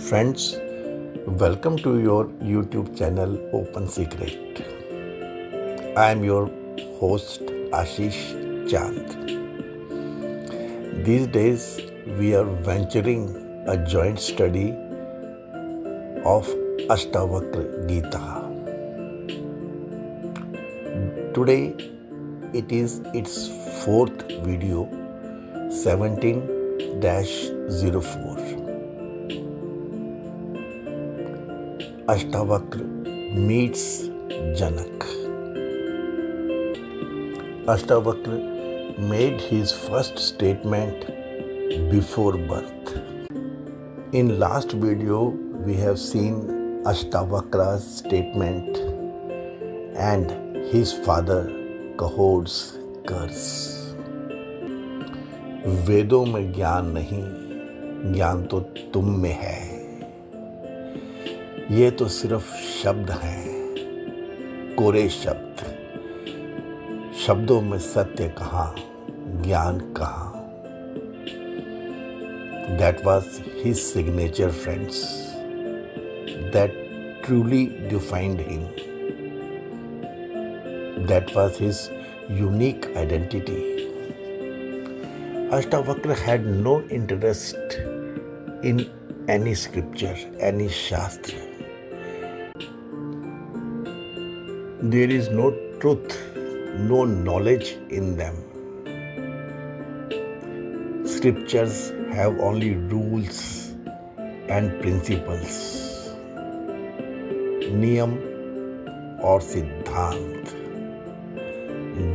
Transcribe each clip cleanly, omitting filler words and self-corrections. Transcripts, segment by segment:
Friends, welcome to your YouTube channel Open Secret. I am your host Ashish Chand. These days we are venturing a joint study of Ashtavakra Gita. Today it is its fourth video 17-04. Ashtavakra meets Janak. Ashtavakra made his first statement before birth. In last video, we have seen Ashtavakra's statement and his father Kahod's curse. वेदों में ज्ञान नहीं, ज्ञान तो तुम में है। ये तो सिर्फ शब्द हैं, कोरे शब्द। शब्दों में सत्य कहाँ, ज्ञान कहाँ। That was his signature, friends. That truly defined him. That was his unique identity. Ashtavakra had no interest in any scripture, any shastra. There is no truth, no knowledge in them. Scriptures have only rules and principles, नियम और सिद्धांत।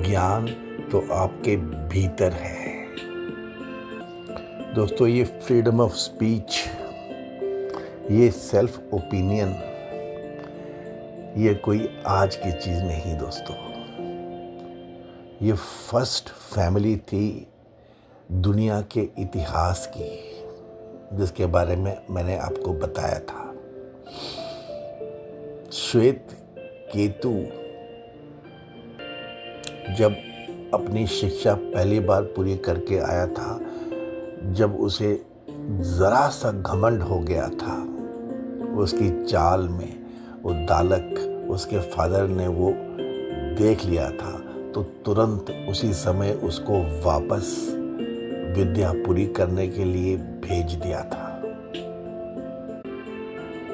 ज्ञान तो आपके भीतर है। दोस्तों, ये फ्रीडम ऑफ स्पीच, ये सेल्फ ओपिनियन, ये कोई आज की चीज़ नहीं दोस्तों। ये फर्स्ट फैमिली थी दुनिया के इतिहास की, जिसके बारे में मैंने आपको बताया था। श्वेत केतु जब अपनी शिक्षा पहली बार पूरी करके आया था, जब उसे ज़रा सा घमंड हो गया था, उसकी चाल में वो दालक उसके फादर ने वो देख लिया था, तो तुरंत उसी समय उसको वापस विद्या पूरी करने के लिए भेज दिया था।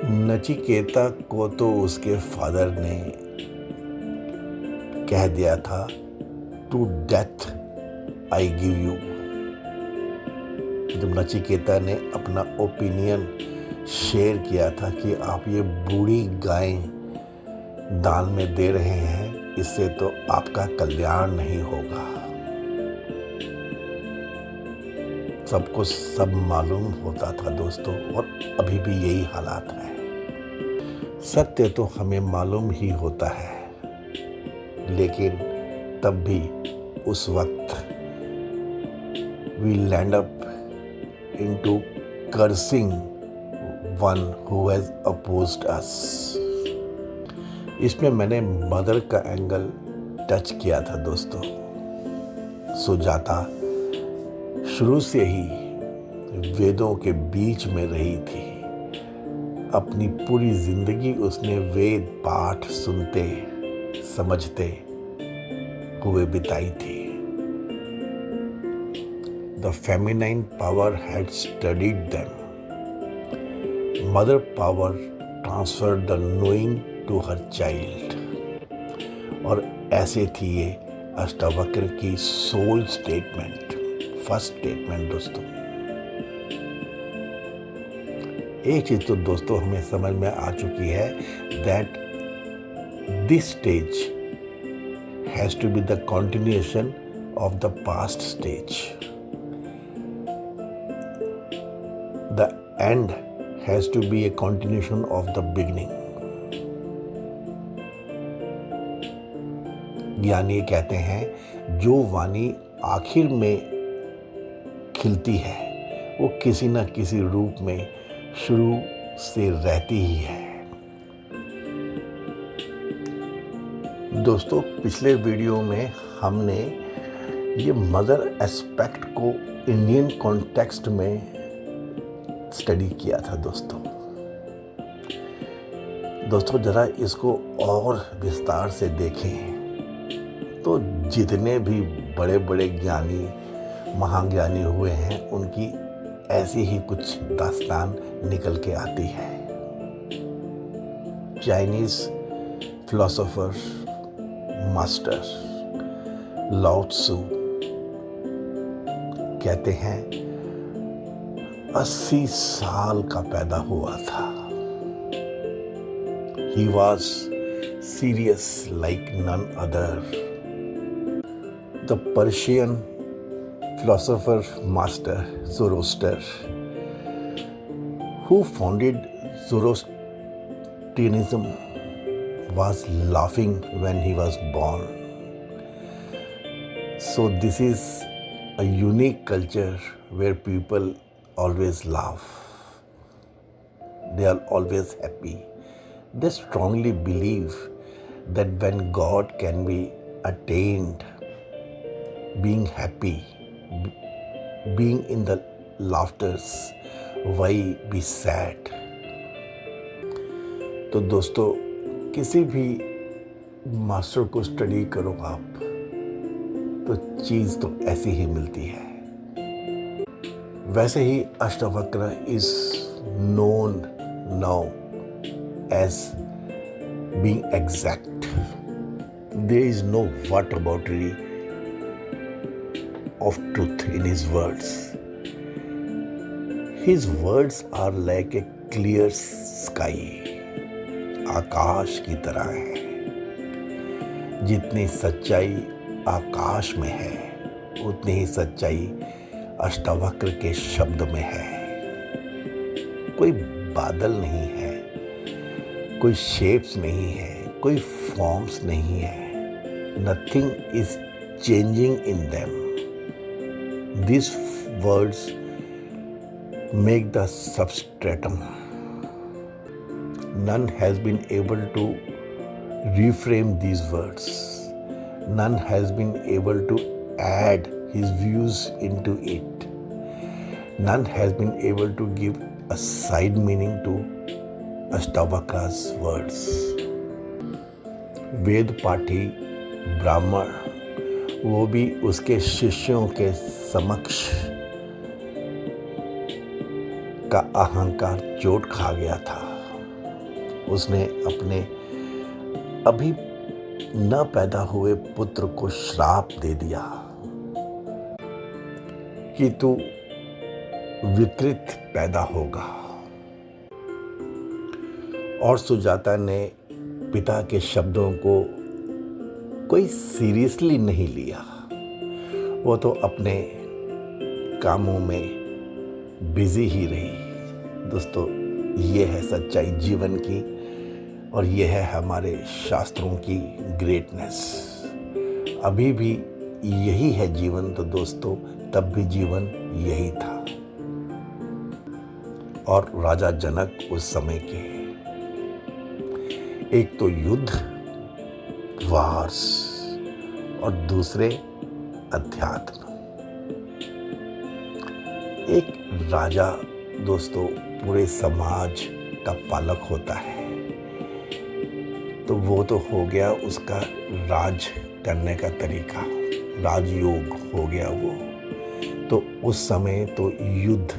नचिकेता को तो उसके फादर ने कह दिया था, to death I give you. जब नचिकेता ने अपना ओपिनियन शेयर किया था कि आप ये बूढ़ी गाय दान में दे रहे हैं, इससे तो आपका कल्याण नहीं होगा। सबको सब मालूम होता था दोस्तों, और अभी भी यही हालात है। सत्य तो हमें मालूम ही होता है, लेकिन तब भी उस वक्त we land up into cursing one who has opposed us. इसमें मैंने मदर का एंगल टच किया था दोस्तों। सुजाता शुरू से ही वेदों के बीच में रही थी। अपनी पूरी जिंदगी उसने वेद पाठ सुनते समझते हुए बिताई थी। The feminine power had studied them. Mother power transferred the knowing to her child. और ऐसे थी ये अष्टावक्र की सोल स्टेटमेंट, फर्स्ट स्टेटमेंट दोस्तों। एक चीज तो दोस्तों हमें समझ में आ चुकी है, that this stage has to be the continuation of the past stage. The end has to be a continuation of the beginning. ज्ञानी कहते हैं, जो वाणी आखिर में खिलती है, वो किसी न किसी रूप में शुरू से रहती ही है। दोस्तों, पिछले वीडियो में हमने ये मदर एस्पेक्ट को इंडियन कॉन्टेक्स्ट में स्टडी किया था दोस्तों। दोस्तों जरा इसको और विस्तार से देखें तो जितने भी बड़े बड़े ज्ञानी महाज्ञानी हुए हैं उनकी ऐसी ही कुछ दास्तान निकल के आती है। चाइनीज फिलोसोफर मास्टर लाओ त्सु कहते हैं 80 साल का पैदा हुआ था। He was serious like none other. The Persian philosopher master Zoroaster, who founded Zoroastrianism, was laughing when he was born. So this is a unique culture where people always laugh. They are always happy. They strongly believe that when God can be attained, being happy, being in the laughters, why be sad? तो दोस्तों किसी भी master को study करो आप तो चीज़ तो ऐसी ही मिलती है। वैसे ही Ashtavakra is known now as being exact. There is no whataboutery of truth in his words. His words are like a clear sky. आकाश की तरह है। जितनी सच्चाई आकाश में है उतनी ही सच्चाई अष्टवक्र के शब्द में है। कोई बादल नहीं है, कोई शेप्स नहीं है, कोई फॉर्म्स नहीं है। Nothing is changing in them. This words make the substratum. None has been able to reframe these words. None has been able to add his views into it. None has been able to give a side meaning to अष्टावक्र's words. वेद पाठी ब्राह्मण वो भी उसके शिष्यों के समक्ष का अहंकार चोट खा गया था। उसने अपने अभी न पैदा हुए पुत्र को श्राप दे दिया कि तू विकृत पैदा होगा। और सुजाता ने पिता के शब्दों को कोई सीरियसली नहीं लिया। वो तो अपने कामों में बिजी ही रही। दोस्तों ये है सच्चाई जीवन की और ये है हमारे शास्त्रों की ग्रेटनेस। अभी भी यही है जीवन तो दोस्तों तब भी जीवन यही था। और राजा जनक उस समय के एक तो युद्ध वार्स और दूसरे अध्यात्म। एक राजा दोस्तों पूरे समाज का पालक होता है तो वो तो हो गया उसका राज करने का तरीका, राजयोग हो गया वो। तो उस समय तो युद्ध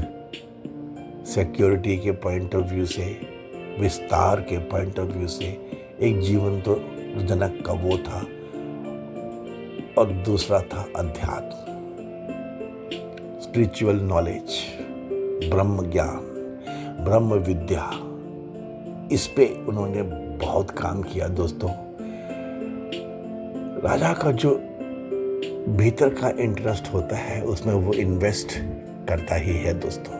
सिक्योरिटी के पॉइंट ऑफ व्यू से, विस्तार के पॉइंट ऑफ व्यू से एक जीवन तो जनक का वो था और दूसरा था अध्यात्म, स्पिरिचुअल नॉलेज, ब्रह्म ज्ञान, ब्रह्म विद्या। इस पे उन्होंने बहुत काम किया दोस्तों। राजा का जो भीतर का इंटरेस्ट होता है उसमें वो इन्वेस्ट करता ही है दोस्तों।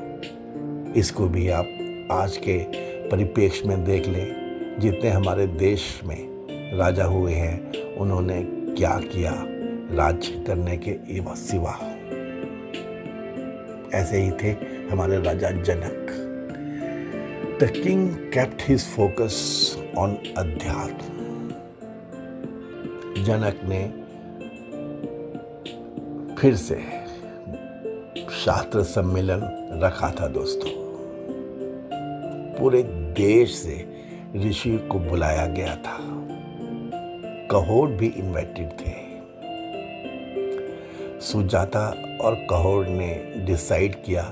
इसको भी आप आज के परिप्रेक्ष्य में देख लें। जितने हमारे देश में राजा हुए हैं उन्होंने क्या किया राज करने के सिवा। ऐसे ही थे हमारे राजा Janak. The king kept his focus on adhyatma. Janak ने फिर से शास्त्र सम्मेलन रखा था दोस्तों। पूरे देश से ऋषि को बुलाया गया था। कहोड़ भी इनवाइटेड थे। सुजाता और कहोड़ ने डिसाइड किया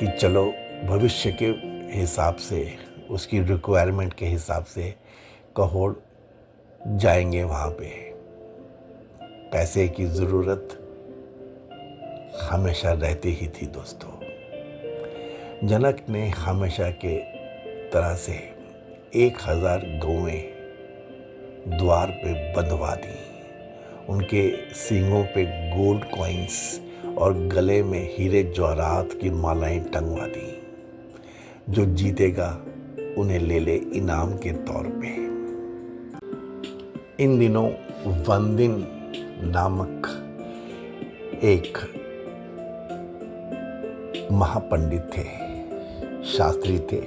कि चलो भविष्य के हिसाब से, उसकी रिक्वायरमेंट के हिसाब से कहोड़ जाएंगे वहाँ पे। पैसे की ज़रूरत हमेशा रहती ही थी दोस्तों। जनक ने हमेशा के तरह से 1000 गौएं द्वार पे बंधवा दी। उनके सींगों पे गोल्ड कॉइन्स और गले में हीरे जवाहरात की मालाएं टंगवा दी। जो जीतेगा उन्हें ले ले इनाम के तौर पे। इन दिनों वंदिन नामक एक महापंडित थे, शास्त्री थे।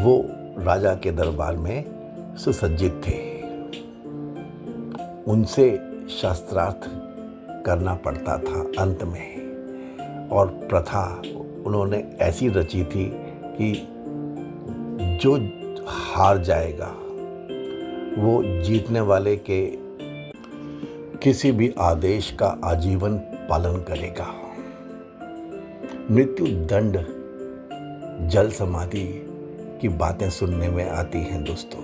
वो राजा के दरबार में सुसज्जित थे। उनसे शास्त्रार्थ करना पड़ता था अंत में। और प्रथा उन्होंने ऐसी रची थी कि जो हार जाएगा वो जीतने वाले के किसी भी आदेश का आजीवन पालन करेगा। मृत्यु दंड, जल समाधि की बातें सुनने में आती हैं दोस्तों।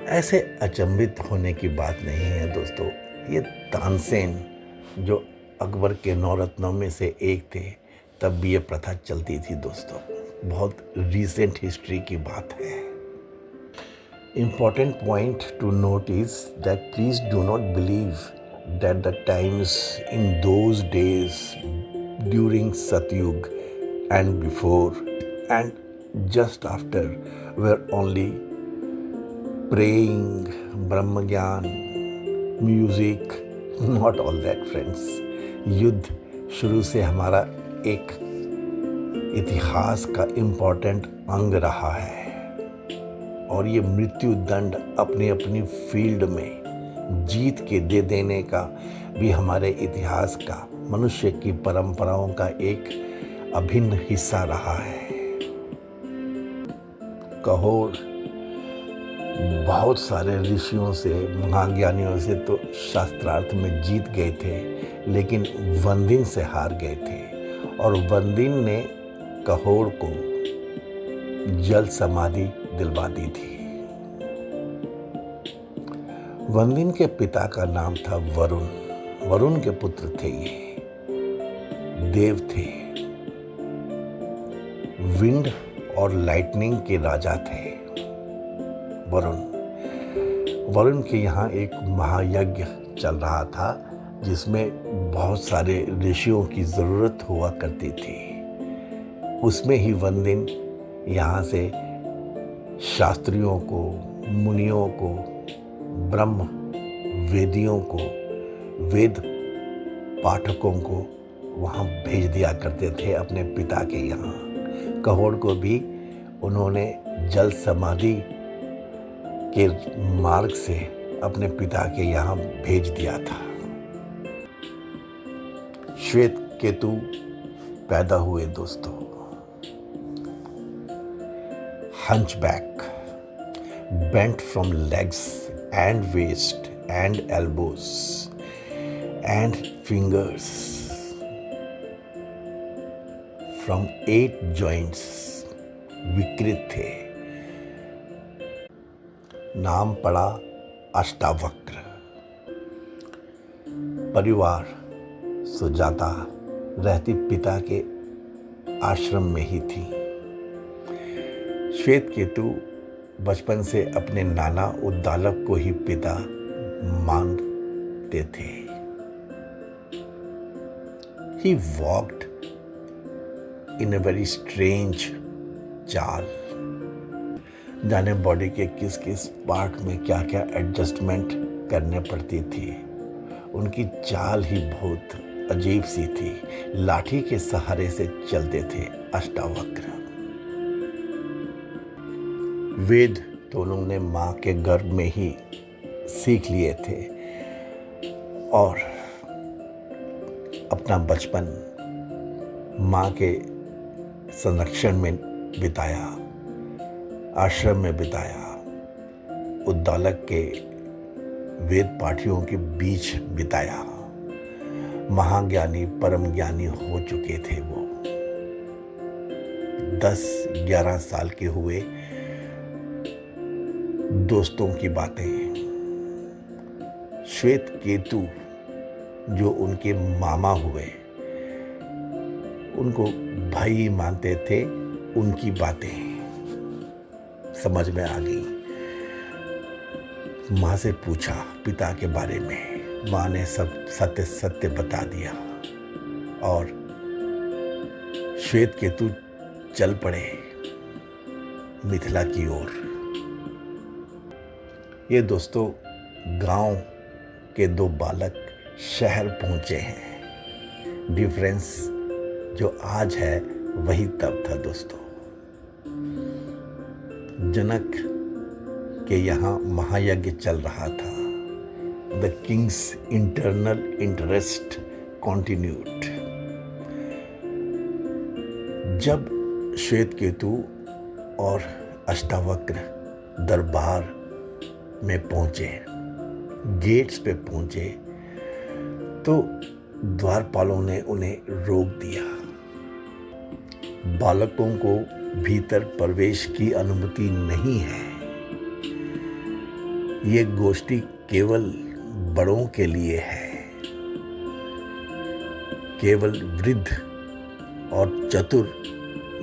ऐसे अचंभित होने की बात नहीं है दोस्तों। ये तानसेन जो अकबर के 9 रत्नों में से एक थे, तब भी ये प्रथा चलती थी दोस्तों। बहुत रीसेंट हिस्ट्री की बात है। Important point to note is that please do not believe that the times in those days during Satyug and before and just after were only praying, Brahmagyan, music, not all that friends. युद्ध शुरू से हमारा एक इतिहास का important अंग रहा है। और ये मृत्यु दंड अपनी अपनी फील्ड में जीत के दे देने का भी हमारे इतिहास का, मनुष्य की परंपराओं का एक अभिन्न हिस्सा रहा है। कहोड़ बहुत सारे ऋषियों से, महाज्ञानियों से तो शास्त्रार्थ में जीत गए थे, लेकिन वंदिन से हार गए थे। और वंदिन ने कहोड़ को जल समाधि दिलवा दी थी। वंदिन के पिता का नाम था वरुण। वरुण के पुत्र थे ये, देव थे, विंड और लाइटनिंग के राजा थे वरुण के यहाँ एक महायज्ञ चल रहा था, जिसमें बहुत सारे ऋषियों की जरूरत हुआ करती थी। उसमें ही वंदिन यहाँ से शास्त्रियों को, मुनियों को, ब्रह्म वेदियों को, वेद पाठकों को वहाँ भेज दिया करते थे अपने पिता के यहाँ। कहोड़ को भी उन्होंने जल समाधि के मार्ग से अपने पिता के यहाँ भेज दिया था। श्वेत केतु पैदा हुए दोस्तों। Hunchback, bent from legs and waist and elbows and fingers, from 8 joints, विकृत थे। नाम पड़ा अष्टावक्र। परिवार सुजाता रहती पिता के आश्रम में ही थी। श्वेत केतु बचपन से अपने नाना उद्दालक को ही पिता मानते थे। He walked in a very strange चाल। जाने बॉडी के किस किस पार्ट में क्या क्या एडजस्टमेंट करने पड़ती थी। उनकी चाल ही बहुत अजीब सी थी। लाठी के सहारे से चलते थे अष्टावक्र। वेद तो उन्होंने माँ के गर्भ में ही सीख लिए थे और अपना बचपन माँ के संरक्षण में बिताया। आश्रम में बिताया, उद्दालक के वेद पाठियों के बीच बिताया। महाज्ञानी परम ज्ञानी हो चुके थे वो। 10-11 साल के हुए दोस्तों की बातें। श्वेत केतु जो उनके मामा हुए, उनको भाई मानते थे, उनकी बातें समझ में आ गई। माँ से पूछा पिता के बारे में, माँ ने सब सत्य सत्य बता दिया और श्वेत केतु चल पड़े मिथिला की ओर। ये दोस्तों गांव के दो बालक शहर पहुंचे हैं। डिफरेंस जो आज है वही तब था दोस्तों। जनक के यहाँ महायज्ञ चल रहा था। The Kings internal interest continued. जब श्वेत केतु और अष्टावक्र दरबार में पहुंचे, गेट्स पे पहुंचे, तो द्वारपालों ने उन्हें रोक दिया। बालकों को भीतर प्रवेश की अनुमति नहीं है। ये गोष्ठी केवल बड़ों के लिए है। केवल वृद्ध और चतुर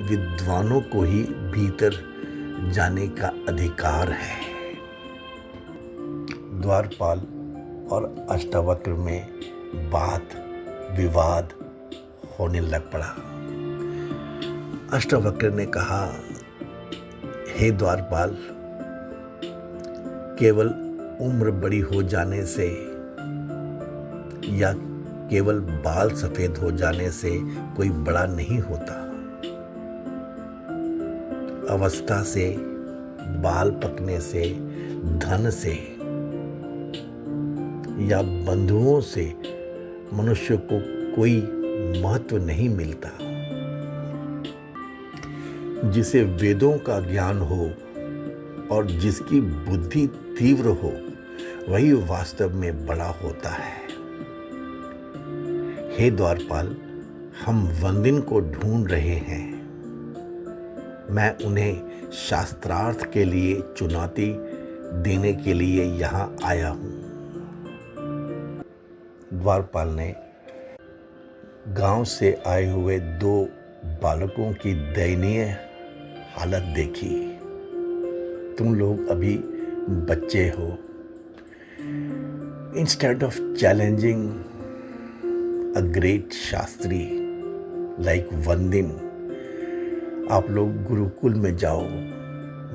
विद्वानों को ही भीतर जाने का अधिकार है। द्वारपाल और अष्टावक्र में बात विवाद होने लग पड़ा। अष्टावक्र ने कहा, हे द्वारपाल, केवल उम्र बड़ी हो जाने से या केवल बाल सफेद हो जाने से कोई बड़ा नहीं होता। अवस्था से, बाल पकने से, धन से या बंधुओं से मनुष्य को कोई महत्व नहीं मिलता। जिसे वेदों का ज्ञान हो और जिसकी बुद्धि तीव्र हो, वही वास्तव में बड़ा होता है। हे द्वारपाल, हम वंदिन को ढूंढ रहे हैं। मैं उन्हें शास्त्रार्थ के लिए चुनौती देने के लिए यहाँ आया हूँ। द्वारपाल ने गांव से आए हुए दो बालकों की दयनीय हालत देखी। तुम लोग अभी बच्चे हो। Instead of challenging a great shastri like Vandin, आप लोग गुरुकुल में जाओ,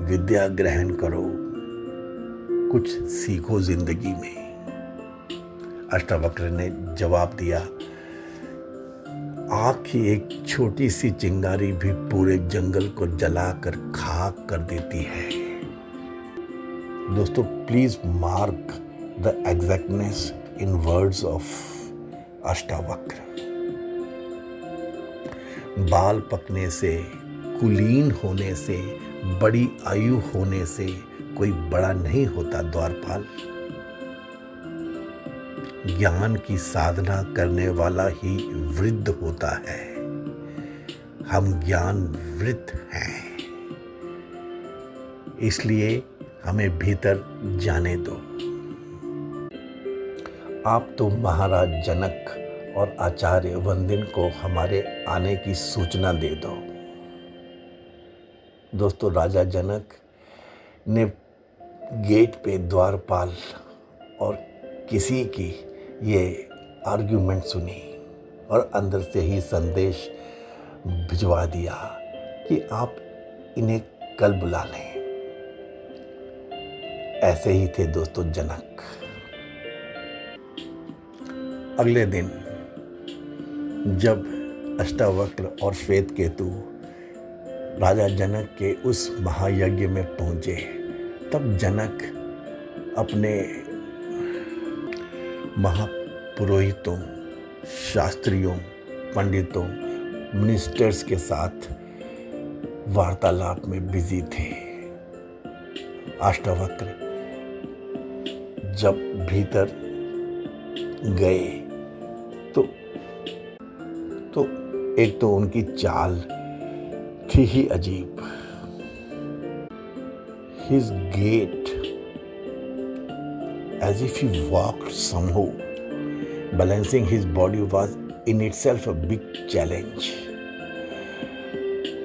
विद्या ग्रहण करो, कुछ सीखो जिंदगी में। अष्टावक्र ने जवाब दिया, आग की एक छोटी सी चिंगारी भी पूरे जंगल को जलाकर खाक कर देती है। दोस्तों, please mark the exactness in words of Ashtavakra. बाल पकने से, कुलीन होने से, बड़ी आयु होने से कोई बड़ा नहीं होता द्वारपाल। ज्ञान की साधना करने वाला ही वृद्ध होता है। हम ज्ञान वृद्ध हैं, इसलिए हमें भीतर जाने दो। आप तो महाराज जनक और आचार्य वंदिन को हमारे आने की सूचना दे दो। दोस्तों, राजा जनक ने गेट पे द्वारपाल और किसी की ये आर्ग्यूमेंट सुनी और अंदर से ही संदेश भिजवा दिया कि आप इन्हें कल बुला लें। ऐसे ही थे दोस्तों जनक। अगले दिन जब अष्टावक्र और श्वेत केतु राजा जनक के उस महायज्ञ में पहुंचे, तब जनक अपने महापुरोहितों, शास्त्रियों, पंडितों, मिनिस्टर्स के साथ वार्तालाप में बिजी थे। अष्टावक्र जब भीतर गए तो एक तो उनकी चाल थी ही अजीब। His gait, as if he walked somehow, balancing his body was in itself a big challenge.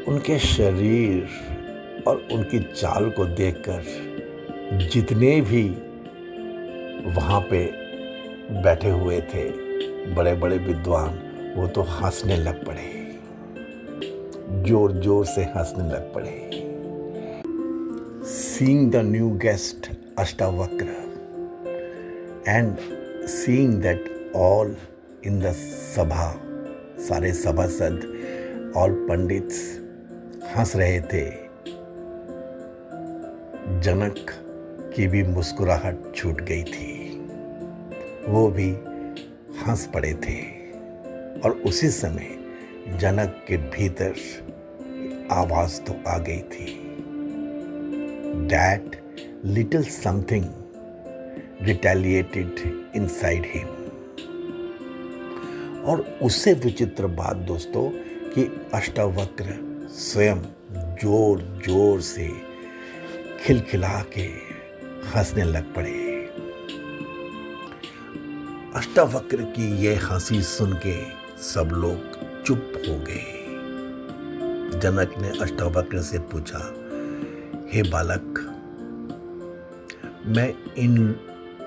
उनके शरीर और उनकी चाल को देखकर जितने भी वहाँ पे बैठे हुए थे बड़े बड़े विद्वान, वो तो हंसने लग पड़े, जोर जोर से हंसने लग पड़े। Seeing the new guest Ashtavakra and seeing that all in the sabha, सारे सभासद, all पंडित्स हंस रहे थे, जनक की भी मुस्कुराहट छूट गई थी। वो भी हंस पड़े थे और उसी समय जनक के भीतर आवाज तो आ गई थी। That little something retaliated inside him. और उससे विचित्र बात दोस्तों कि अष्टावक्र स्वयं जोर जोर से खिलखिला के हंसने लग पड़े। अष्टावक्र की यह हंसी सुन के सब लोग चुप हो गए। जनक ने अष्टावक्र से पूछा, हे बालक, मैं इन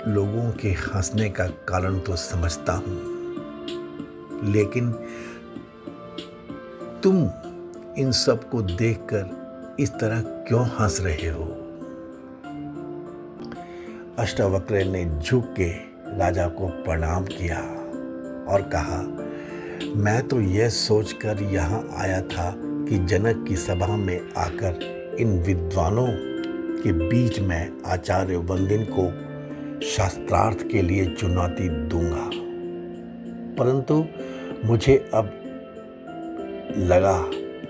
लोगों के हंसने का कारण तो समझता हूं, लेकिन तुम इन सब को देखकर इस तरह क्यों हंस रहे हो? अष्टावक्र ने झुक के राजा को प्रणाम किया और कहा, मैं तो यह सोचकर यहाँ आया था कि जनक की सभा में आकर इन विद्वानों के बीच में आचार्य वंदिन को शास्त्रार्थ के लिए चुनौती दूंगा, परंतु मुझे अब लगा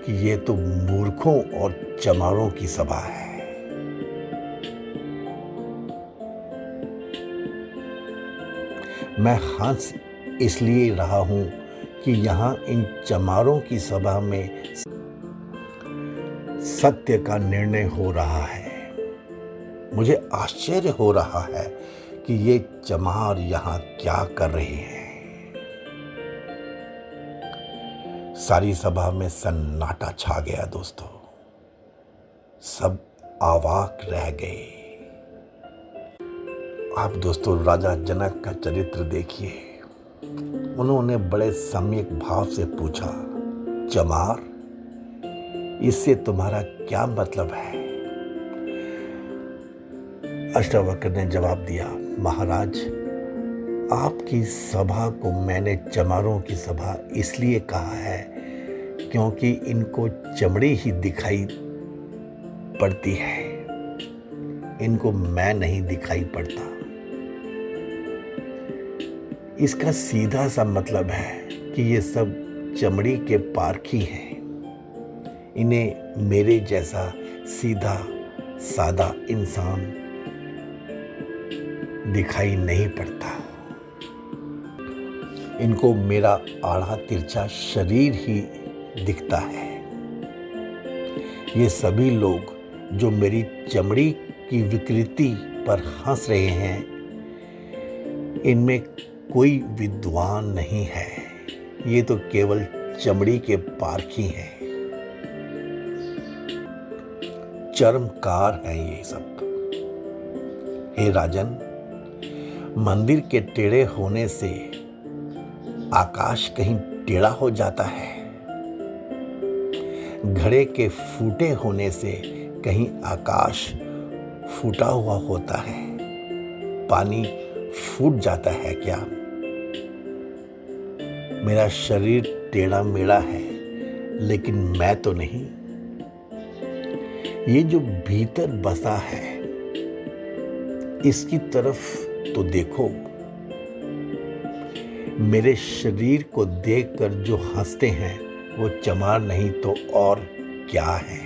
कि ये तो मूर्खों और चमारों की सभा है। मैं हंस इसलिए रहा हूं कि यहाँ इन चमारों की सभा में सत्य का निर्णय हो रहा है। मुझे आश्चर्य हो रहा है कि ये चमार यहाँ क्या कर रहे हैं। सारी सभा में सन्नाटा छा गया दोस्तों, सब अवाक रह गए। आप दोस्तों राजा जनक का चरित्र देखिए। उन्होंने बड़े सम्यक भाव से पूछा, चमार, इससे तुम्हारा क्या मतलब है? अष्टावक्र ने जवाब दिया, महाराज, आपकी सभा को मैंने चमारों की सभा इसलिए कहा है क्योंकि इनको चमड़ी ही दिखाई पड़ती है, इनको मैं नहीं दिखाई पड़ता। इसका सीधा सा मतलब है कि ये सब चमड़ी के पारखी हैं। इन्हें मेरे जैसा सीधा सादा इंसान दिखाई नहीं पड़ता। इनको मेरा आड़ा तिरछा शरीर ही दिखता है। ये सभी लोग जो मेरी चमड़ी की विकृति पर हंस रहे हैं, इनमें कोई विद्वान नहीं है। ये तो केवल चमड़ी के पारखी हैं, चर्मकार हैं ये सब। हे राजन, मंदिर के टेढ़े होने से आकाश कहीं टेढ़ा हो जाता है, घड़े के फूटे होने से कहीं आकाश फूटा हुआ होता है, पानी फूट जाता है क्या? मेरा शरीर टेढ़ा मेढ़ा है, लेकिन मैं तो नहीं। ये जो भीतर बसा है, इसकी तरफ तो देखो। मेरे शरीर को देखकर जो हंसते हैं वो चमार नहीं तो और क्या है।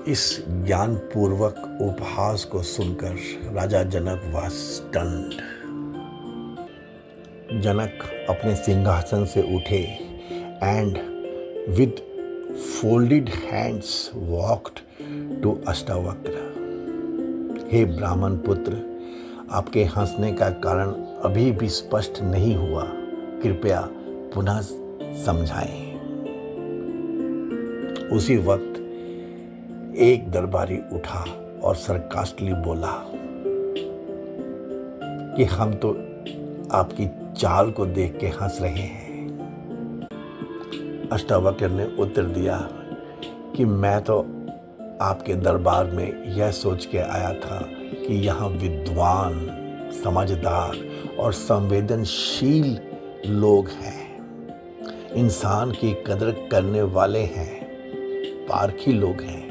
इस ज्ञानपूर्वक उपहास को सुनकर राजा जनक was stunned। जनक अपने सिंहासन से उठे and with folded hands walked to Ashtavakra. हे ब्राह्मण पुत्र, आपके हंसने का कारण अभी भी स्पष्ट नहीं हुआ, कृपया पुनः समझाएं। उसी वक्त एक दरबारी उठा और सरकास्टली बोला कि हम तो आपकी चाल को देख के हंस रहे हैं। अष्टावक्र ने उत्तर दिया कि मैं तो आपके दरबार में यह सोच के आया था कि यहाँ विद्वान, समझदार और संवेदनशील लोग हैं, इंसान की कदर करने वाले हैं, पारखी लोग हैं।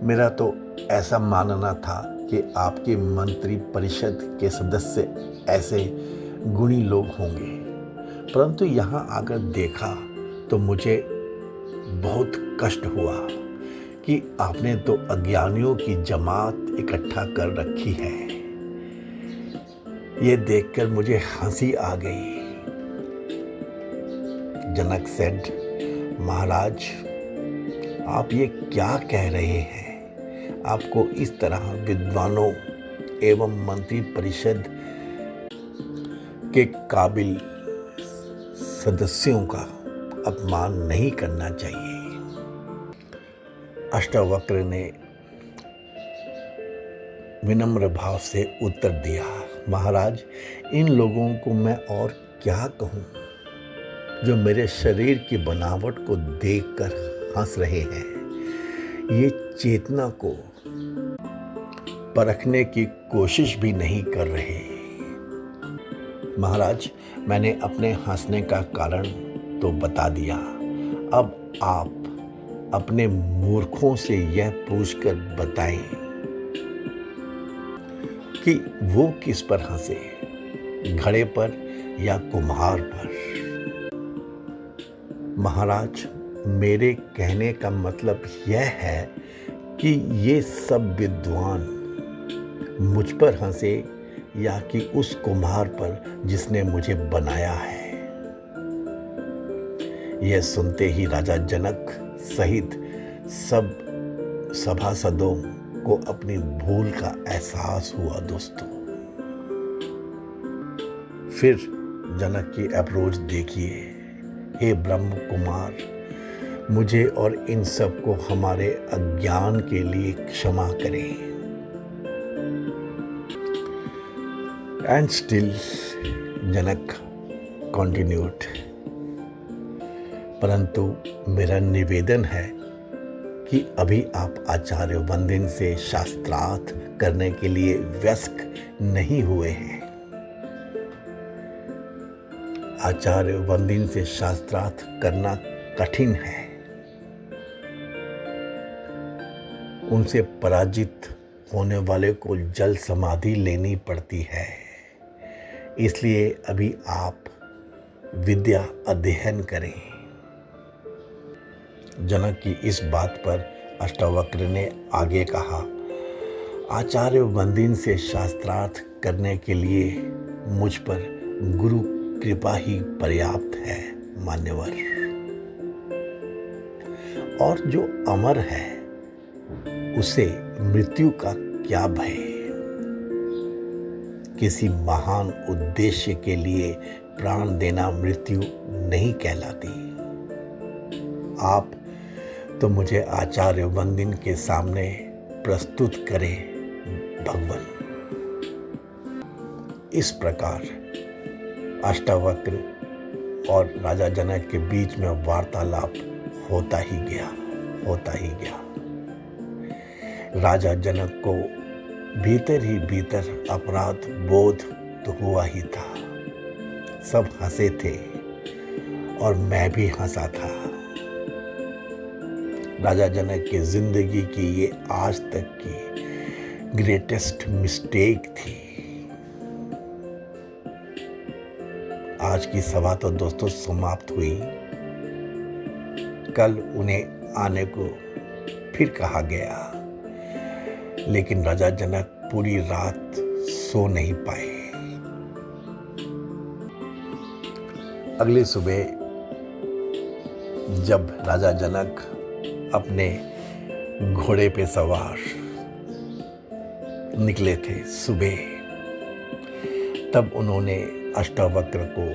मेरा तो ऐसा मानना था कि आपके मंत्री परिषद के सदस्य ऐसे गुणी लोग होंगे, परंतु यहाँ आकर देखा तो मुझे बहुत कष्ट हुआ कि आपने तो अज्ञानियों की जमात इकट्ठा कर रखी है। ये देखकर मुझे हंसी आ गई। जनक सेड, महाराज, आप ये क्या कह रहे हैं? आपको इस तरह विद्वानों एवं मंत्री परिषद के काबिल सदस्यों का अपमान नहीं करना चाहिए। अष्टावक्र ने विनम्र भाव से उत्तर दिया, महाराज, इन लोगों को मैं और क्या कहूँ जो मेरे शरीर की बनावट को देखकर हंस रहे हैं, ये चेतना को परखने की कोशिश भी नहीं कर रहे। महाराज, मैंने अपने हंसने का कारण तो बता दिया, अब आप अपने मूर्खों से यह पूछकर बताएं कि वो किस पर हंसे, घड़े पर या कुम्हार पर। महाराज, मेरे कहने का मतलब यह है कि ये सब विद्वान मुझ पर हंसे या कि उस कुम्हार पर जिसने मुझे बनाया है। यह सुनते ही राजा जनक सहित सब सभासदों को अपनी भूल का एहसास हुआ। दोस्तों, फिर जनक की अप्रोच देखिए। हे ब्रह्म कुमार, मुझे और इन सब को हमारे अज्ञान के लिए क्षमा करें। एंड स्टिल जनक कंटिन्यूड, परंतु मेरा निवेदन है कि अभी आप आचार्य वंदिन से शास्त्रार्थ करने के लिए व्यस्क नहीं हुए हैं। आचार्य वंदिन से शास्त्रार्थ करना कठिन है। उनसे पराजित होने वाले को जल समाधि लेनी पड़ती है। इसलिए अभी आप विद्या अध्ययन करें। जनक की इस बात पर अष्टावक्र ने आगे कहा, आचार्य वंदिन से शास्त्रार्थ करने के लिए मुझ पर गुरु कृपा ही पर्याप्त है, मान्यवर। और जो अमर है उसे मृत्यु का क्या भय? किसी महान उद्देश्य के लिए प्राण देना मृत्यु नहीं कहलाती। आप तो मुझे आचार्य वंदिन के सामने प्रस्तुत करें भगवान। इस प्रकार अष्टावक्र और राजा जनक के बीच में वार्तालाप होता ही गया। राजा जनक को भीतर ही भीतर अपराध बोध तो हुआ ही था। सब हंसे थे और मैं भी हंसा था। राजा जनक की जिंदगी की ये आज तक की ग्रेटेस्ट मिस्टेक थी। आज की सभा तो दोस्तों समाप्त हुई। कल उन्हें आने को फिर कहा गया। लेकिन राजा जनक पूरी रात सो नहीं पाए। अगली सुबह जब राजा जनक अपने घोड़े पे सवार निकले थे सुबह, तब उन्होंने अष्टावक्र को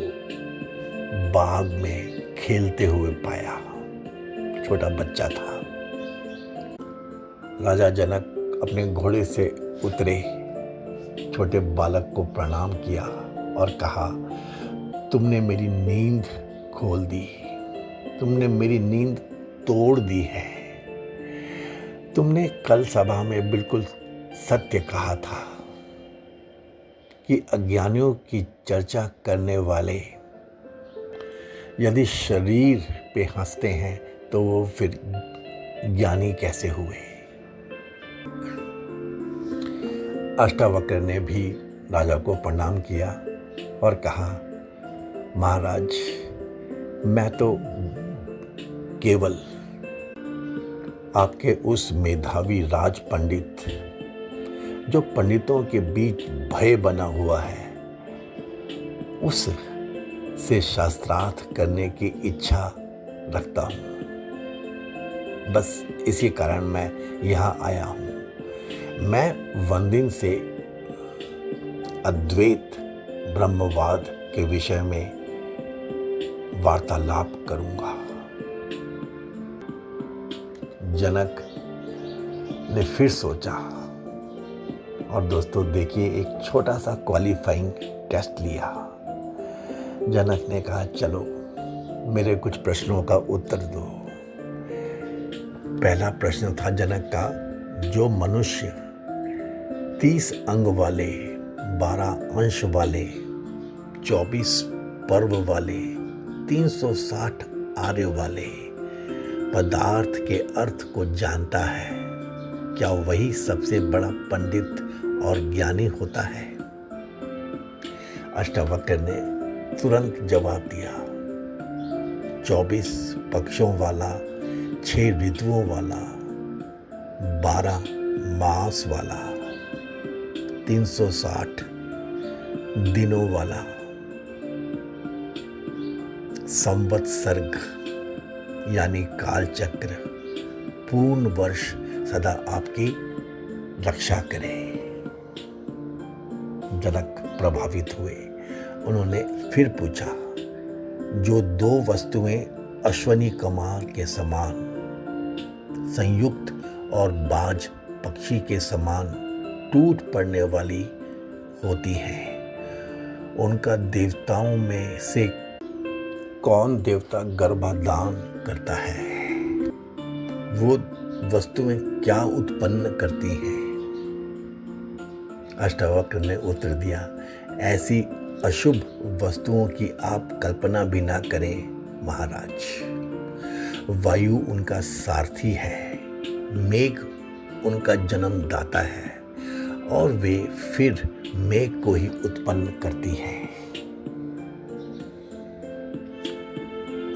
बाग में खेलते हुए पाया। छोटा बच्चा था। राजा जनक अपने घोड़े से उतरे, छोटे बालक को प्रणाम किया और कहा, तुमने मेरी नींद खोल दी, तुमने मेरी नींद तोड़ दी है। तुमने कल सभा में बिल्कुल सत्य कहा था कि अज्ञानियों की चर्चा करने वाले यदि शरीर पे हंसते हैं तो वो फिर ज्ञानी कैसे हुए। अष्टावक्र ने भी राजा को प्रणाम किया और कहा, महाराज, मैं तो केवल आपके उस मेधावी राज पंडित, जो पंडितों के बीच भय बना हुआ है, उस से शास्त्रार्थ करने की इच्छा रखता हूँ। बस इसी कारण मैं यहाँ आया हूँ। मैं वंदिन से अद्वैत ब्रह्मवाद के विषय में वार्तालाप करूँगा। जनक ने फिर सोचा और दोस्तों देखिए, एक छोटा सा क्वालिफाइंग टेस्ट लिया। जनक ने कहा, चलो मेरे कुछ प्रश्नों का उत्तर दो। पहला प्रश्न था जनक का, जो मनुष्य 30 अंग वाले, 12 अंश वाले, 24 पर्व वाले, 360 आर्य वाले पदार्थ के अर्थ को जानता है, क्या वही सबसे बड़ा पंडित और ज्ञानी होता है? अष्टावक्र ने तुरंत जवाब दिया, 24 पक्षों वाला, 6 ऋतुओं वाला, 12 मास वाला, 360 दिनों वाला, संवत्सर्ग यानी काल चक्र, पूर्ण वर्ष सदा आपकी रक्षा करे। जनक प्रभावित हुए। उन्होंने फिर पूछा, जो 2 वस्तुएं अश्वनी कमार के समान संयुक्त और बाज पक्षी के समान टूट पड़ने वाली होती हैं, उनका देवताओं में से कौन देवता गर्भाधान करता है? वो वस्तुएं क्या उत्पन्न करती हैं? अष्टावक्र ने उत्तर दिया, ऐसी अशुभ वस्तुओं की आप कल्पना भी ना करें महाराज। वायु उनका सारथी है, मेघ उनका जन्मदाता है और वे फिर मेघ को ही उत्पन्न करती हैं।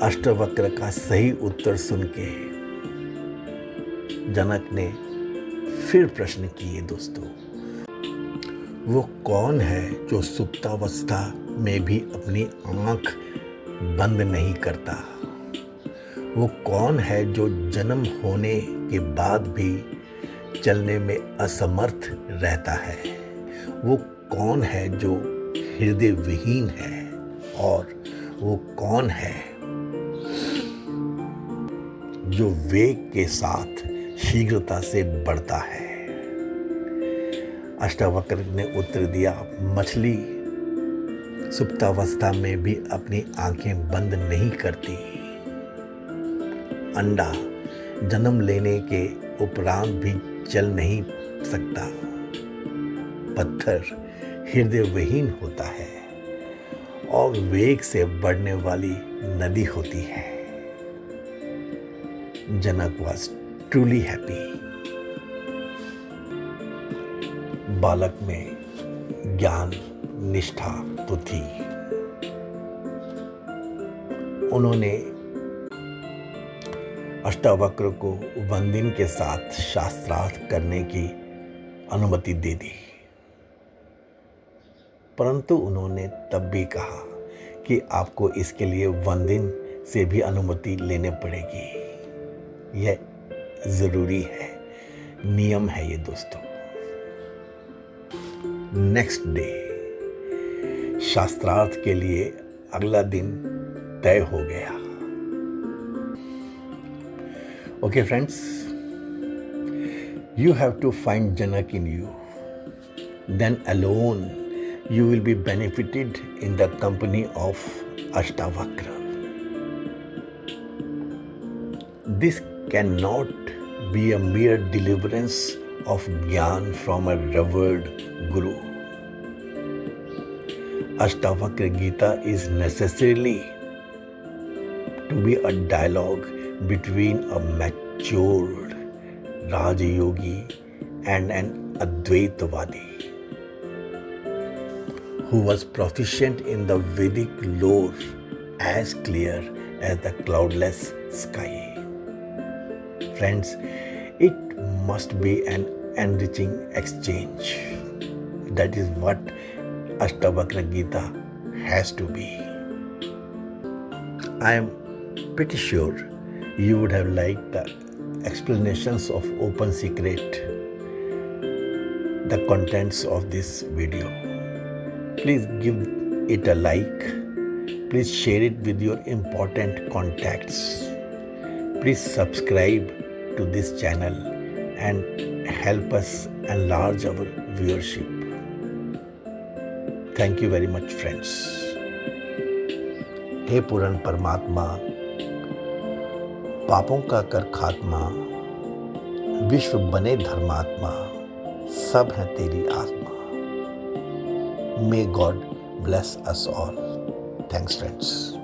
अष्टावक्र का सही उत्तर सुन के जनक ने फिर प्रश्न किए, दोस्तों, वो कौन है जो सुप्तावस्था में भी अपनी आंख बंद नहीं करता? वो कौन है जो जन्म होने के बाद भी चलने में असमर्थ रहता है? वो कौन है जो हृदय विहीन है? और वो कौन है जो वेग के साथ शीघ्रता से बढ़ता है? अष्टावक्र ने उत्तर दिया, मछली सुप्तावस्था में भी अपनी आंखें बंद नहीं करती। अंडा जन्म लेने के उपरांत भी चल नहीं सकता। पत्थर हृदय विहीन होता है और वेग से बढ़ने वाली नदी होती है। जनक was truly happy। बालक में ज्ञान निष्ठा तो थी। उन्होंने अष्टावक्र को वंदिन के साथ शास्त्रार्थ करने की अनुमति दे दी, परंतु उन्होंने तब भी कहा कि आपको इसके लिए वंदिन से भी अनुमति लेने पड़ेगी। यह जरूरी है, नियम है ये दोस्तों। नेक्स्ट डे शास्त्रार्थ के लिए अगला दिन तय हो गया। Okay friends, you have to find Janak in you. Then alone you will be benefited in the company of Ashtavakra. This cannot be a mere deliverance of Gyan from a revered Guru. Ashtavakra Gita is necessarily to be a dialogue between a matured Rajayogi and an Advaitavadi who was proficient in the Vedic lore as clear as the cloudless sky. Friends, it must be an enriching exchange. That is what Ashtavakra Gita has to be. I am pretty sure you would have liked the explanations of Open Secret, the contents of this video. Please give it a like. Please share it with your important contacts. Please subscribe to this channel and help us enlarge our viewership. Thank you very much, friends. हे पूर्ण परमात्मा, पापों का कर खात्मा, विश्व बने धर्मात्मा, सब है तेरी आत्मा। May God bless us all. Thanks, friends.